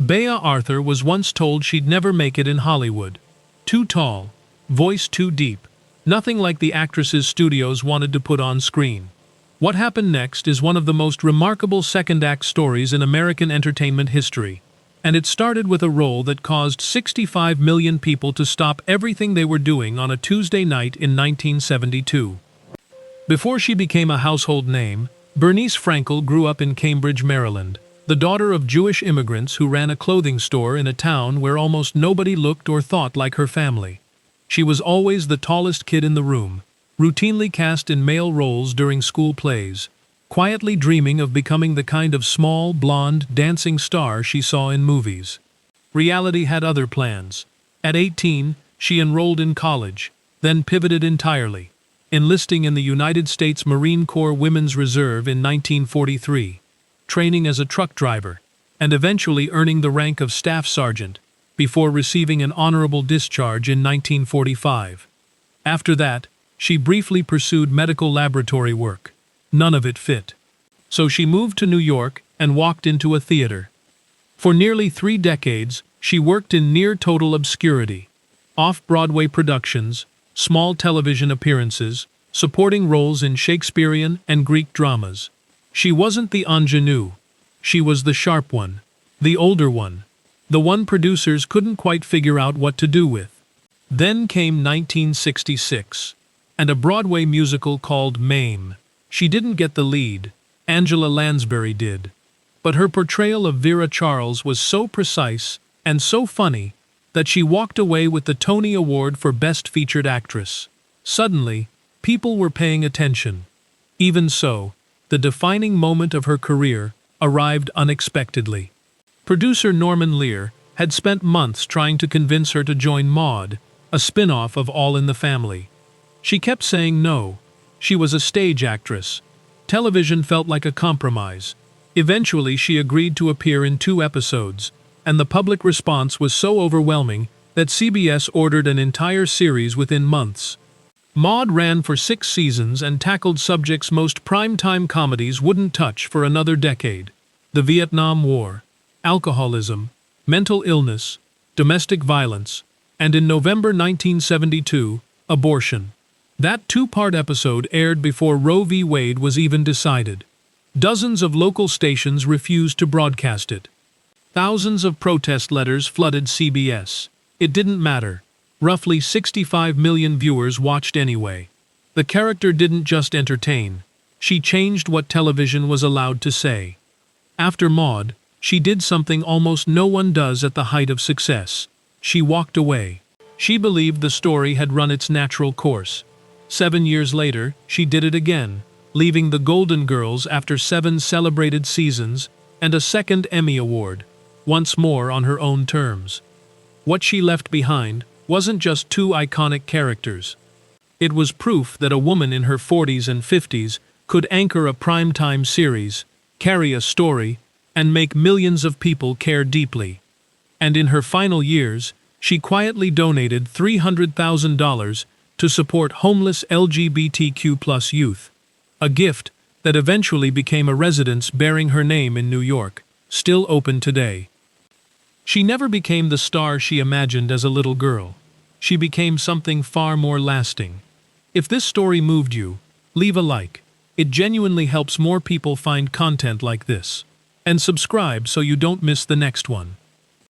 Bea Arthur was once told she'd never make it in Hollywood. Too tall, voice too deep, nothing like the actress's studios wanted to put on screen. What happened next is one of the most remarkable second-act stories in American entertainment history. And it started with a role that caused 65 million people to stop everything they were doing on a Tuesday night in 1972. Before she became a household name, Bernice Frankel grew up in Cambridge, Maryland, the daughter of Jewish immigrants who ran a clothing store in a town where almost nobody looked or thought like her family. She was always the tallest kid in the room, routinely cast in male roles during school plays, quietly dreaming of becoming the kind of small, blonde, dancing star she saw in movies. Reality had other plans. At 18, she enrolled in college, then pivoted entirely, enlisting in the United States Marine Corps Women's Reserve in 1943, training as a truck driver, and eventually earning the rank of staff sergeant, before receiving an honorable discharge in 1945. After that, she briefly pursued medical laboratory work. None of it fit. So she moved to New York and walked into a theater. For nearly 3 decades, she worked in near-total obscurity. Off-Broadway productions, small television appearances, supporting roles in Shakespearean and Greek dramas. She wasn't the ingenue. She was the sharp one, the older one, the one producers couldn't quite figure out what to do with. Then came 1966, and a Broadway musical called Mame. She didn't get the lead, Angela Lansbury did. But her portrayal of Vera Charles was so precise and so funny that she walked away with the Tony Award for Best Featured Actress. Suddenly, people were paying attention. Even so, the defining moment of her career arrived unexpectedly. Producer Norman Lear had spent months trying to convince her to join Maude, a spin-off of All in the Family. She kept saying no. She was a stage actress. Television felt like a compromise. Eventually, she agreed to appear in 2 episodes, and the public response was so overwhelming that CBS ordered an entire series within months. Maude ran for 6 seasons and tackled subjects most primetime comedies wouldn't touch for another decade: the Vietnam War, alcoholism, mental illness, domestic violence, and in November 1972, abortion. That 2-part episode aired before Roe v. Wade was even decided. Dozens of local stations refused to broadcast it. Thousands of protest letters flooded CBS. It didn't matter. Roughly 65 million viewers watched anyway. The character didn't just entertain. She changed what television was allowed to say. After Maude, she did something almost no one does at the height of success. She walked away. She believed the story had run its natural course. 7 years later, she did it again, leaving the Golden Girls after 7 celebrated seasons and a 2nd Emmy Award, once more on her own terms. What she left behind wasn't just 2 iconic characters. It was proof that a woman in her 40s and 50s could anchor a primetime series, carry a story, and make millions of people care deeply. And in her final years, she quietly donated $300,000 to support homeless LGBTQ+ youth, a gift that eventually became a residence bearing her name in New York, still open today. She never became the star she imagined as a little girl. She became something far more lasting. If this story moved you, leave a like. It genuinely helps more people find content like this. And subscribe so you don't miss the next one.